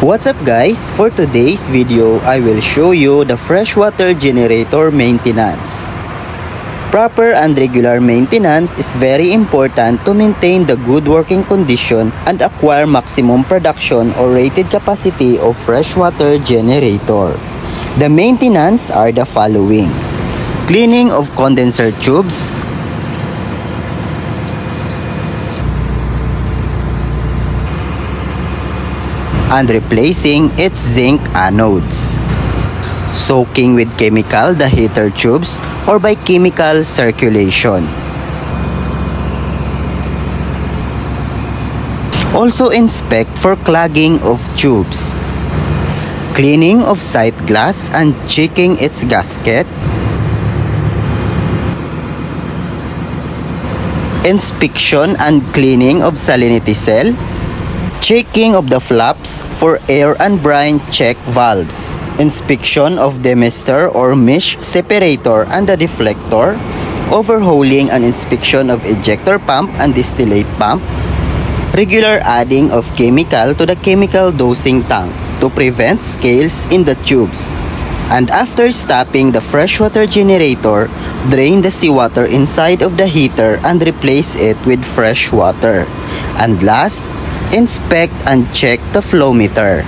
What's up guys? For today's video, I will show you the freshwater generator maintenance. Proper and regular maintenance is very important to maintain the good working condition and acquire maximum production or rated capacity of freshwater generator. The maintenance are the following: cleaning of condenser tubes, and replacing its zinc anodes, soaking with chemical the heater tubes or by chemical circulation. Also inspect for clogging of tubes, cleaning of sight glass and checking its gasket, inspection and cleaning of salinity cell, checking of the flaps for air and brine check valves, inspection of demister or mesh separator and the deflector, overhauling and inspection of ejector pump and distillate pump, regular adding of chemical to the chemical dosing tank to prevent scales in the tubes. And after stopping the freshwater generator, drain the seawater inside of the heater and replace it with fresh water. And last, inspect and check the flow meter.